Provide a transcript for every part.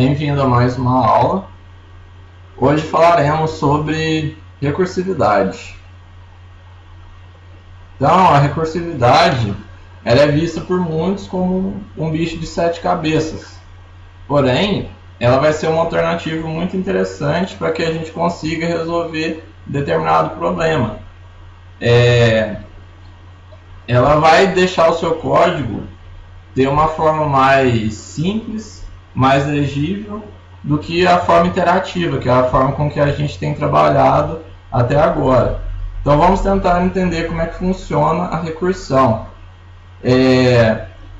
Bem-vindo a mais uma aula. Hoje falaremos sobre recursividade. Então, a recursividade ela é vista por muitos como um bicho de 7 cabeças. Porém, ela vai ser uma alternativa muito interessante para que a gente consiga resolver determinado problema. Ela vai deixar o seu código ter uma forma mais simples, mais legível do que a forma interativa, que é a forma com que a gente tem trabalhado até agora. Então vamos tentar entender como é que funciona a recursão.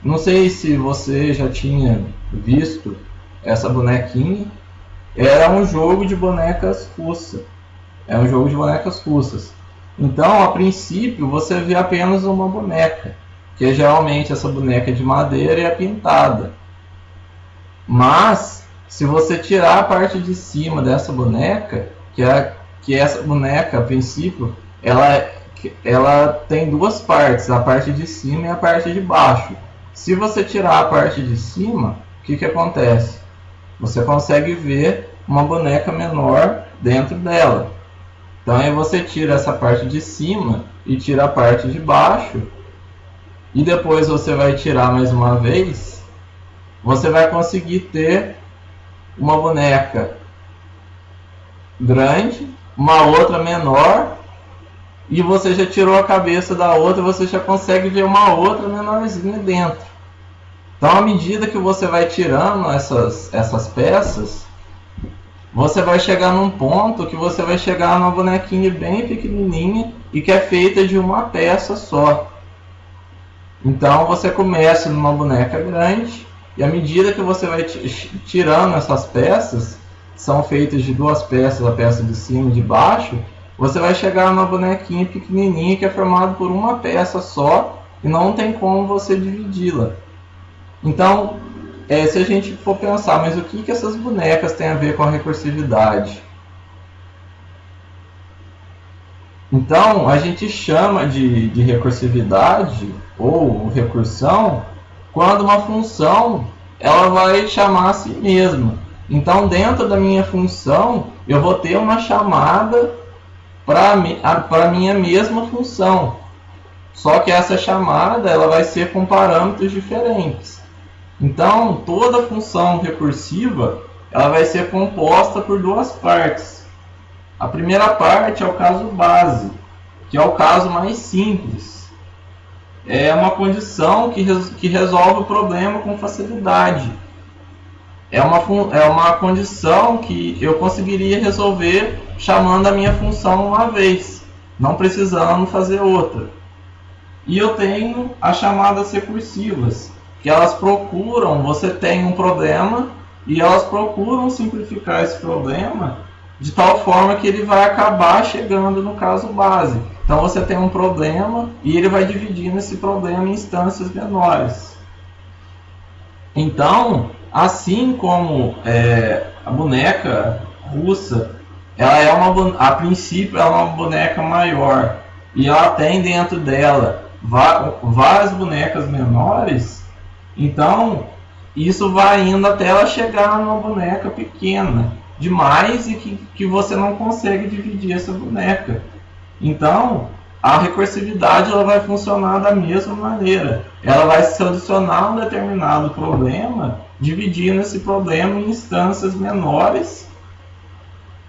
Não sei se você já tinha visto essa bonequinha. Era um jogo de bonecas russas. É um jogo de bonecas russas. Então, a princípio, você vê apenas uma boneca, que geralmente essa boneca é de madeira e é pintada. Mas, se você tirar a parte de cima dessa boneca, que essa boneca, a princípio, ela tem duas partes, a parte de cima e a parte de baixo. Se você tirar a parte de cima, o que acontece? Você consegue ver uma boneca menor dentro dela. Então aí você tira essa parte de cima e tira a parte de baixo. E depois você vai tirar mais uma vez. Você vai conseguir ter uma boneca grande, uma outra menor. E você já tirou a cabeça da outra, você já consegue ver uma outra menorzinha dentro. Então à medida que você vai tirando essas peças, você vai chegar num ponto que você vai chegar numa bonequinha bem pequenininha e que é feita de uma peça só. Então você começa numa boneca grande e à medida que você vai tirando essas peças, são feitas de duas peças, a peça de cima e de baixo, você vai chegar numa bonequinha pequenininha que é formada por uma peça só e não tem como você dividi-la. Então, se a gente for pensar, mas o que essas bonecas têm a ver com a recursividade? Então, a gente chama de recursividade ou recursão quando uma função ela vai chamar a si mesma. Então, dentro da minha função, eu vou ter uma chamada para a minha mesma função. Só que essa chamada ela vai ser com parâmetros diferentes. Então, toda função recursiva ela vai ser composta por duas partes. A primeira parte é o caso base, que é o caso mais simples. É uma condição que resolve o problema com facilidade. É uma condição que eu conseguiria resolver chamando a minha função uma vez, não precisando fazer outra. E eu tenho as chamadas recursivas, que elas procuram, você tem um problema e elas procuram simplificar esse problema de tal forma que ele vai acabar chegando no caso base. Então você tem um problema e ele vai dividindo esse problema em instâncias menores. Então, assim como a boneca russa, a princípio ela é uma boneca maior e ela tem dentro dela várias bonecas menores. Então, isso vai indo até ela chegar numa boneca pequena demais e que você não consegue dividir essa boneca. Então, a recursividade ela vai funcionar da mesma maneira. Ela vai solucionar um determinado problema, dividindo esse problema em instâncias menores,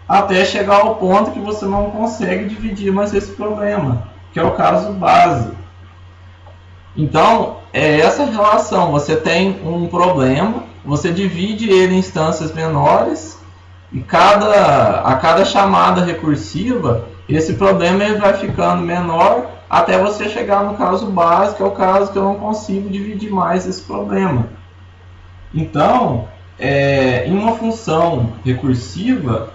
até chegar ao ponto que você não consegue dividir mais esse problema, que é o caso base. Então, é essa relação. Você tem um problema, você divide ele em instâncias menores, e a cada chamada recursiva, esse problema ele vai ficando menor até você chegar no caso base, que é o caso que eu não consigo dividir mais esse problema. Então, em uma função recursiva,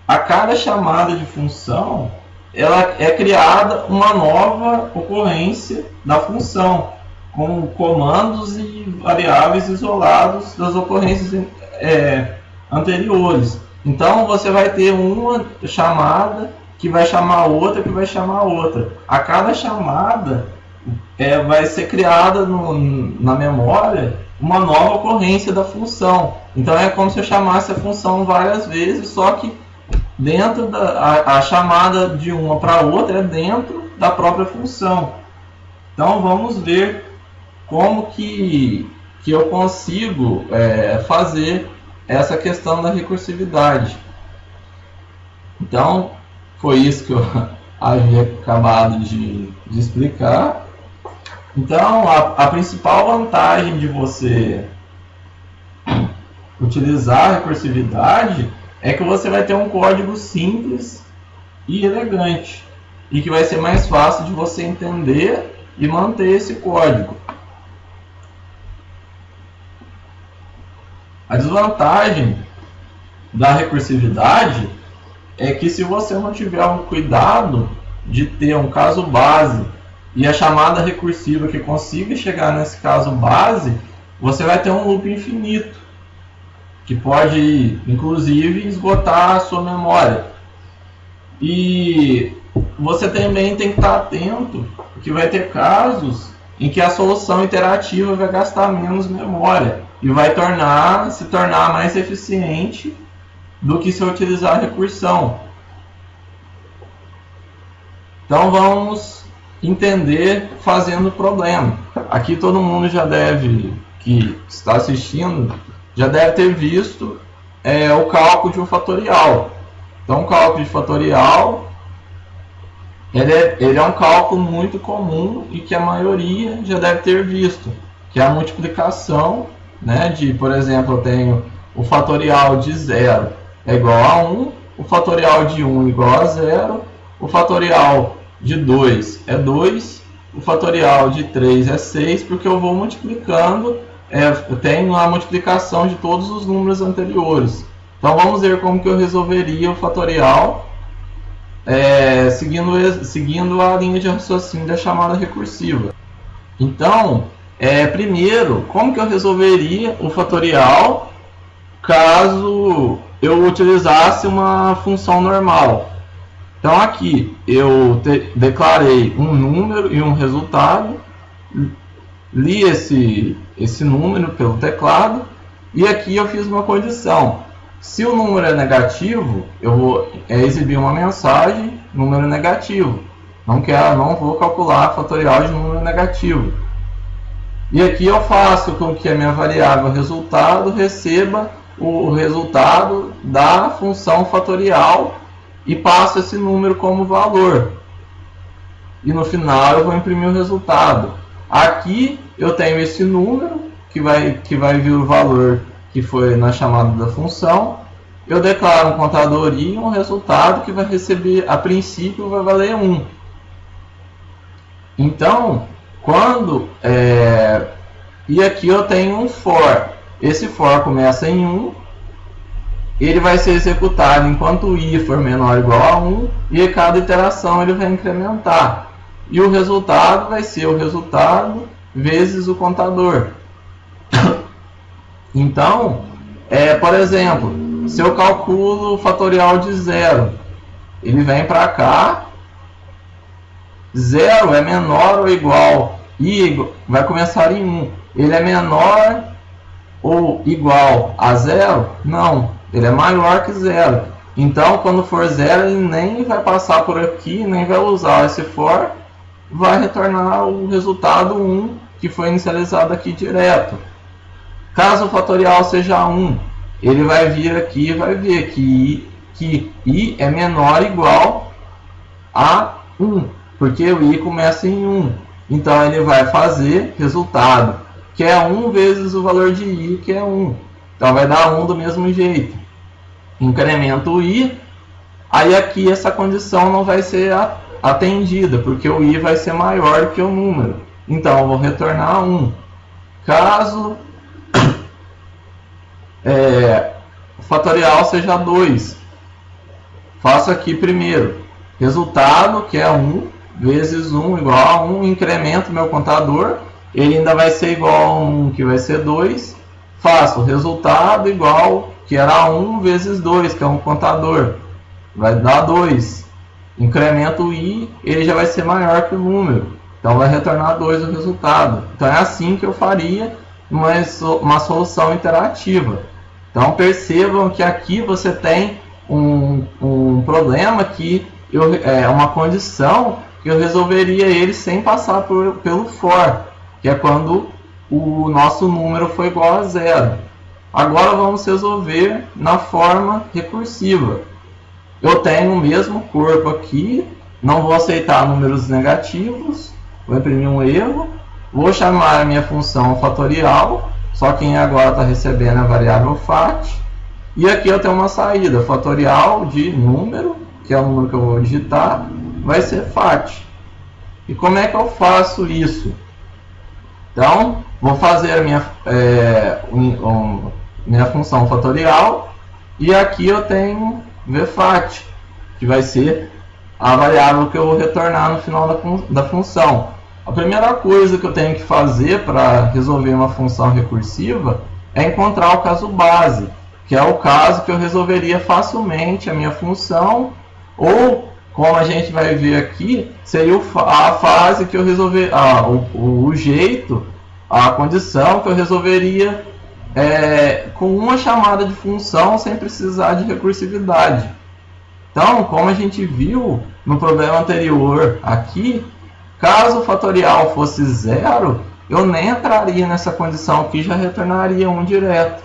a cada chamada de função, ela é criada uma nova ocorrência da função, com comandos e variáveis isolados das ocorrências anteriores. Então você vai ter uma chamada que vai chamar outra, que vai chamar outra. A cada chamada vai ser criada na memória uma nova ocorrência da função. Então é como se eu chamasse a função várias vezes, só que dentro a chamada de uma para outra é dentro da própria função. Então vamos ver como que eu consigo fazer essa questão da recursividade. Então foi isso que eu havia acabado de explicar. Então a principal vantagem de você utilizar a recursividade é que você vai ter um código simples e elegante, e que vai ser mais fácil de você entender e manter esse código. A desvantagem da recursividade é que se você não tiver um cuidado de ter um caso base e a chamada recursiva que consiga chegar nesse caso base, você vai ter um loop infinito, que pode, inclusive, esgotar a sua memória. E você também tem que estar atento, que vai ter casos em que a solução interativa vai gastar menos memória e vai se tornar mais eficiente do que se eu utilizar a recursão. Então vamos entender fazendo o problema. Aqui todo mundo já deve, que está assistindo, já deve ter visto o cálculo de um fatorial. Então o cálculo de fatorial ele é um cálculo muito comum e que a maioria já deve ter visto, que é a multiplicação, né, de, por exemplo, eu tenho o fatorial de 0 é igual a 1, o fatorial de 1 é igual a 0, o fatorial de 2 é 2, o fatorial de 3 é 6, porque eu vou multiplicando, eu tenho a multiplicação de todos os números anteriores. Então vamos ver como que eu resolveria o fatorial seguindo a linha de raciocínio da chamada recursiva. Então, primeiro, como que eu resolveria o fatorial caso eu utilizasse uma função normal? Então aqui eu declarei um número e um resultado, li esse número pelo teclado, e aqui eu fiz uma condição. Se o número é negativo, eu vou exibir uma mensagem, número negativo. Não vou calcular fatorial de número negativo. E aqui eu faço com que a minha variável resultado receba o resultado da função fatorial e passo esse número como valor. E no final eu vou imprimir o resultado. Aqui eu tenho esse número que vai vir o valor que foi na chamada da função. Eu declaro um contador e um resultado que vai receber, a princípio, vai valer 1. Então, e aqui eu tenho um for. Esse for começa em 1, ele vai ser executado enquanto o i for menor ou igual a 1, e a cada iteração ele vai incrementar. E o resultado vai ser o resultado vezes o contador. Então, por exemplo, se eu calculo o fatorial de 0, ele vem para cá, 0 é menor ou igual, i vai começar em 1, ele é menor ou igual a 0? Não, ele é maior que 0. Então, quando for 0, ele nem vai passar por aqui, nem vai usar esse for, vai retornar o resultado 1, que foi inicializado aqui direto. Caso o fatorial seja 1, ele vai vir aqui e vai ver que i é menor ou igual a 1, porque o i começa em 1. Então ele vai fazer resultado, que é 1 vezes o valor de i, que é 1. Então vai dar 1 do mesmo jeito. Incrementa o i, aí aqui essa condição não vai ser atendida, porque o i vai ser maior que o número. Então eu vou retornar 1. Caso o fatorial seja 2, faço aqui primeiro resultado, que é 1 vezes 1 igual a 1, incremento meu contador, ele ainda vai ser igual a 1, que vai ser 2, faço o resultado igual, que era 1 vezes 2, que é um contador, vai dar 2, incremento o i, ele já vai ser maior que o número, então vai retornar 2 o resultado. Então é assim que eu faria uma solução interativa. Então percebam que aqui você tem um problema que é uma condição que eu resolveria ele sem passar pelo for, que é quando o nosso número for igual a zero. Agora vamos resolver na forma recursiva. Eu tenho o mesmo corpo aqui, não vou aceitar números negativos, vou imprimir um erro, vou chamar a minha função fatorial, só quem agora está recebendo é a variável fat, e aqui eu tenho uma saída, fatorial de número, que é o número que eu vou digitar, vai ser fat. E como é que eu faço isso? Então, vou fazer a minha função fatorial, e aqui eu tenho vfat, que vai ser a variável que eu vou retornar no final da função. A primeira coisa que eu tenho que fazer para resolver uma função recursiva é encontrar o caso base, que é o caso que eu resolveria facilmente a minha função, ou, como a gente vai ver aqui, seria a fase que eu resolver, o jeito, a condição que eu resolveria com uma chamada de função sem precisar de recursividade. Então, como a gente viu no problema anterior aqui, caso o fatorial fosse zero, eu nem entraria nessa condição aqui, já retornaria 1 direto.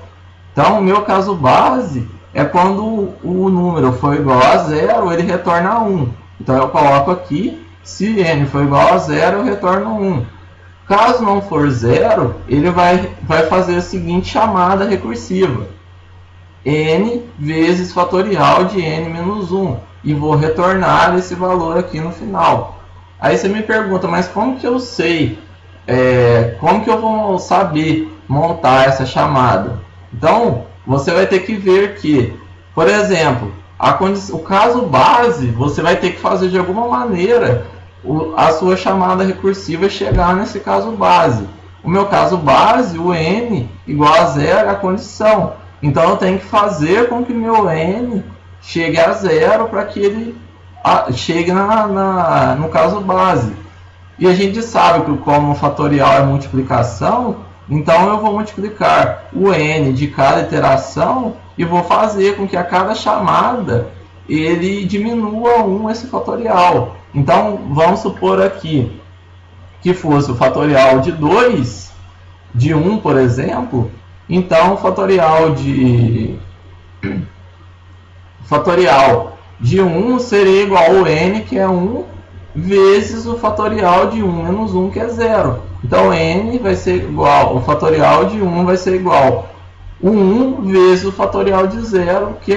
Então, o meu caso base é quando o número for igual a zero, ele retorna 1. Então, eu coloco aqui, se n for igual a zero, eu retorno 1. Caso não for zero, ele vai fazer a seguinte chamada recursiva: n vezes fatorial de n menos 1. E vou retornar esse valor aqui no final. Aí você me pergunta, mas como que eu sei, como que eu vou saber montar essa chamada? Então, você vai ter que ver que, por exemplo, o caso base, você vai ter que fazer de alguma maneira a sua chamada recursiva chegar nesse caso base. O meu caso base, o n igual a zero é a condição. Então, eu tenho que fazer com que meu n chegue a zero para que ele chegue no caso base. E a gente sabe que como o fatorial é multiplicação, então eu vou multiplicar o n de cada iteração e vou fazer com que a cada chamada ele diminua 1 esse fatorial. Então vamos supor aqui que fosse o fatorial de 2, de 1, por exemplo. Então o fatorial de 1 seria igual ao n, que é 1, vezes o fatorial de 1 menos 1, que é 0. Então, n vai ser igual, o fatorial de 1 vai ser igual o 1 vezes o fatorial de 0, que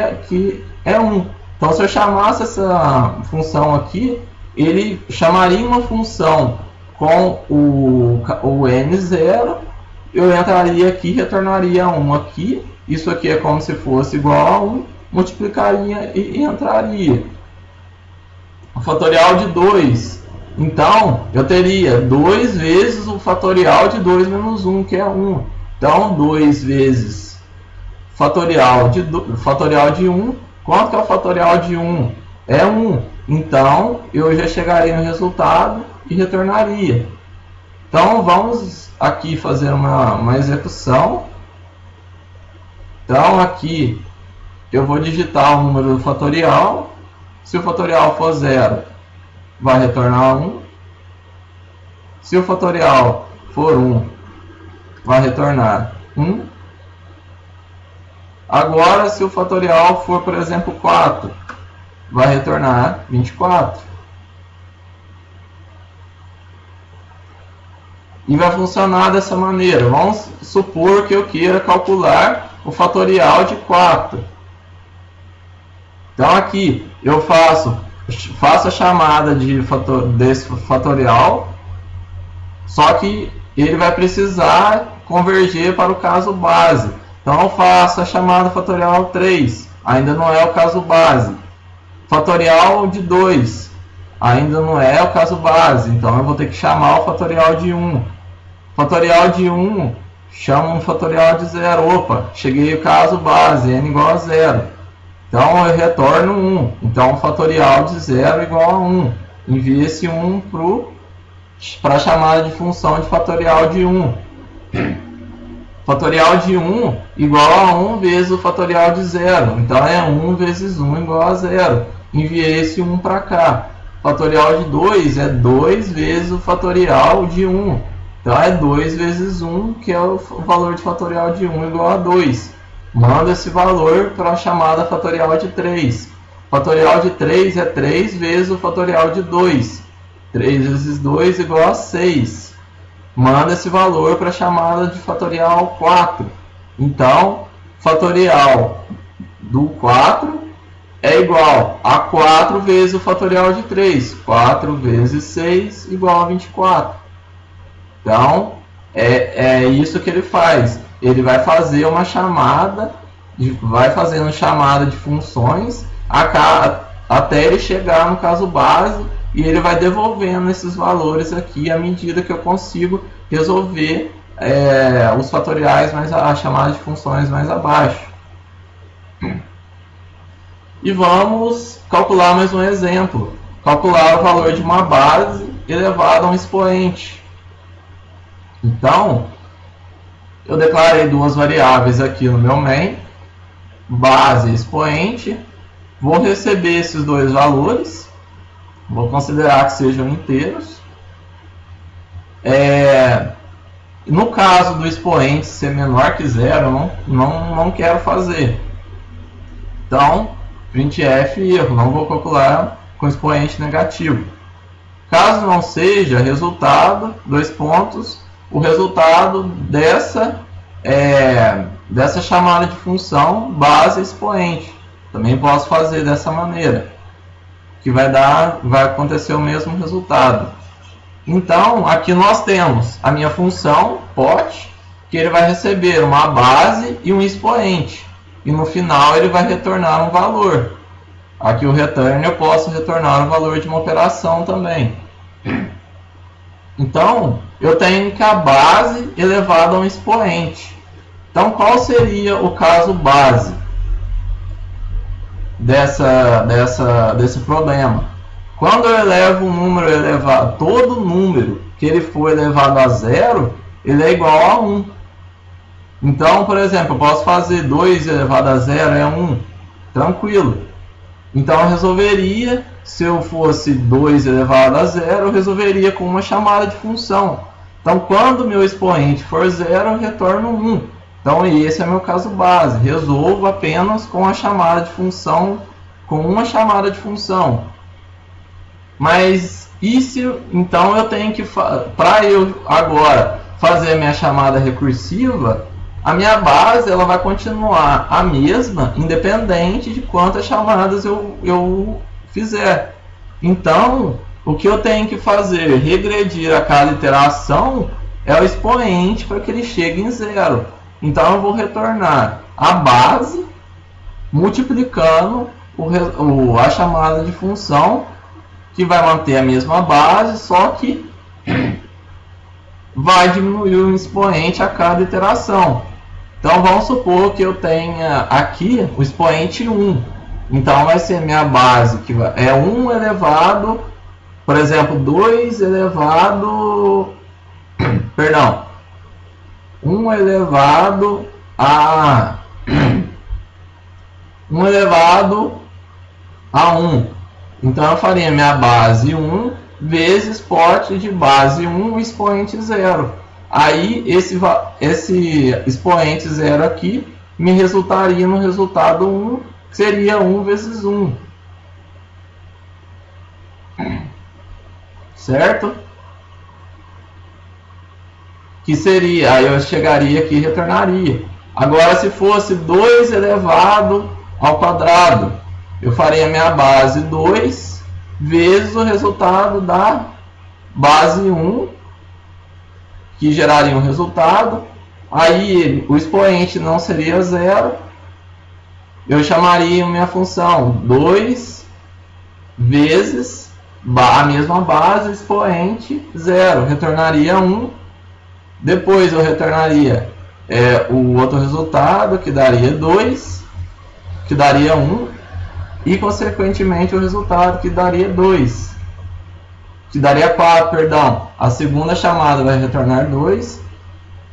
é 1. Então, se eu chamasse essa função aqui, ele chamaria uma função com o n0, eu entraria aqui, retornaria 1 aqui, isso aqui é como se fosse igual a 1, multiplicaria e entraria. O fatorial de 2, então eu teria 2 vezes o fatorial de 2 menos 1, que é 1. Então 2 vezes fatorial de 1, quanto que é o fatorial de 1? É 1. Então eu já chegaria no resultado e retornaria. Então vamos aqui fazer uma execução. Então aqui eu vou digitar o número do fatorial. Se o fatorial for 0, vai retornar 1. Se o fatorial for 1, vai retornar 1. Agora, se o fatorial for, por exemplo, 4, vai retornar 24. E vai funcionar dessa maneira. Vamos supor que eu queira calcular o fatorial de 4. Então aqui eu faço a chamada desse fatorial, só que ele vai precisar converger para o caso base. Então eu faço a chamada fatorial 3, ainda não é o caso base. Fatorial de 2, ainda não é o caso base, então eu vou ter que chamar o fatorial de 1. Fatorial de 1, chamo um fatorial de 0. Opa, cheguei ao caso base, n igual a 0. Então eu retorno 1. Então o fatorial de 0 igual a 1. Envio esse 1 para a chamada de função de fatorial de 1. Fatorial de 1 igual a 1 vezes o fatorial de 0. Então é 1 vezes 1 igual a 0. Enviei esse 1 para cá. Fatorial de 2 é 2 vezes o fatorial de 1. Então é 2 vezes 1, que é o valor de fatorial de 1 igual a 2. Manda esse valor para a chamada fatorial de 3. Fatorial de 3 é 3 vezes o fatorial de 2. 3 vezes 2 igual a 6. Manda esse valor para a chamada de fatorial 4. Então, fatorial do 4 é igual a 4 vezes o fatorial de 3. 4 vezes 6 igual a 24. Então, é isso que ele faz. Ele vai fazer uma chamada, vai fazendo chamada de funções até ele chegar no caso base, e ele vai devolvendo esses valores aqui à medida que eu consigo resolver os fatoriais, a chamada de funções mais abaixo. E vamos calcular mais um exemplo. Calcular o valor de uma base elevado a um expoente. Então, eu declarei duas variáveis aqui no meu main, base e expoente. Vou receber esses dois valores. Vou considerar que sejam inteiros. No caso do expoente ser menor que zero, não quero fazer. Então, printf erro, não vou calcular com expoente negativo. Caso não seja, resultado, dois pontos, o resultado dessa chamada de função base expoente. Também posso fazer dessa maneira, que vai acontecer o mesmo resultado. Então, aqui nós temos a minha função pot, que ele vai receber uma base e um expoente. E no final ele vai retornar um valor. Aqui o return eu posso retornar o valor de uma operação também. Então, eu tenho que a base elevada a um expoente. Então, qual seria o caso base desse problema? Quando eu elevo um número elevado, todo número que ele for elevado a zero, ele é igual a 1. Então, por exemplo, eu posso fazer 2 elevado a zero é 1. Tranquilo. Então, eu resolveria, se eu fosse 2 elevado a zero, eu resolveria com uma chamada de função. Então, quando o meu expoente for zero, eu retorno 1. Então, esse é meu caso base. Resolvo apenas com a chamada de função, com uma chamada de função. Mas, então eu tenho que, para eu agora fazer a minha chamada recursiva, a minha base ela vai continuar a mesma, independente de quantas chamadas eu fizer. Então, o que eu tenho que fazer? Regredir a cada iteração é o expoente para que ele chegue em zero. Então, eu vou retornar a base multiplicando a chamada de função, que vai manter a mesma base, só que vai diminuir o expoente a cada iteração. Então, vamos supor que eu tenha aqui o expoente 1. Então, vai ser minha base, que é 1 elevado, por exemplo, 2 elevado... Perdão. 1 elevado a... 1 elevado a 1. Então, eu faria minha base 1 vezes pot de base 1 expoente 0. Aí, esse expoente 0 aqui me resultaria no resultado 1, que seria 1 vezes 1. Certo? Que seria, aí eu chegaria aqui e retornaria. Agora, se fosse 2 elevado ao quadrado, eu faria a minha base 2 vezes o resultado da base 1, que geraria um resultado. Aí o expoente não seria 0. Eu chamaria minha função 2 vezes a mesma base, expoente 0. Retornaria 1. Depois eu retornaria o outro resultado, que daria 2, que daria 1. E, consequentemente, o resultado que daria 2. Que daria 4, perdão. A segunda chamada vai retornar 2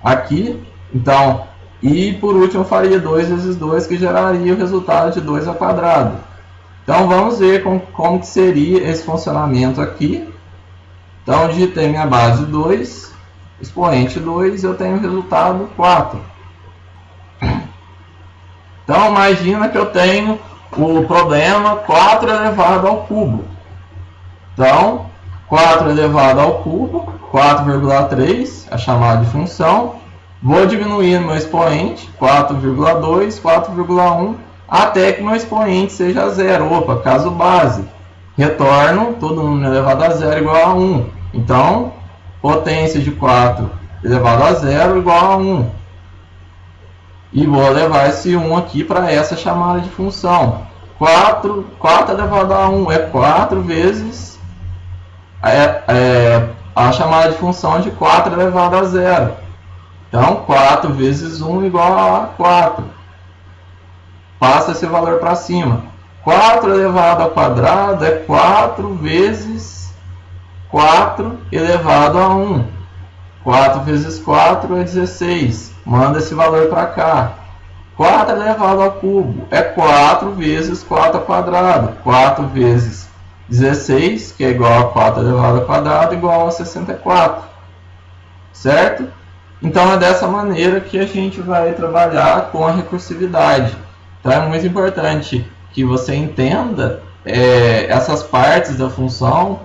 aqui. Então, E por último eu faria 2 vezes 2, que geraria o resultado de 2 ao quadrado. Então vamos ver como que seria esse funcionamento aqui. Então eu digitei minha base 2, expoente 2, eu tenho o resultado 4. Então imagina que eu tenho o problema 4 elevado ao cubo. Então 4 elevado ao cubo, 4,3, a chamada de função. Vou diminuir meu expoente, 4,2, 4,1, até que meu expoente seja zero. Opa, caso base. Retorno todo número elevado a zero igual a 1. Então, potência de 4 elevado a zero igual a 1. E vou levar esse 1 aqui para essa chamada de função. 4 elevado a 1 é 4 vezes a chamada de função de 4 elevado a zero. Então, 4 vezes 1 igual a 4. Passa esse valor para cima. 4 elevado ao quadrado é 4 vezes 4 elevado a 1. 4 vezes 4 é 16. Manda esse valor para cá. 4 elevado ao cubo é 4 vezes 4 ao quadrado. 4 vezes 16, que é igual a 4 elevado ao quadrado, igual a 64. Certo? Então é dessa maneira que a gente vai trabalhar com a recursividade. Então é muito importante que você entenda essas partes da função,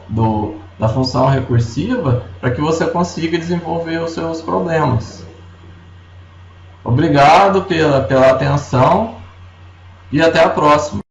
da função recursiva, para que você consiga desenvolver os seus problemas. Obrigado pela atenção e até a próxima.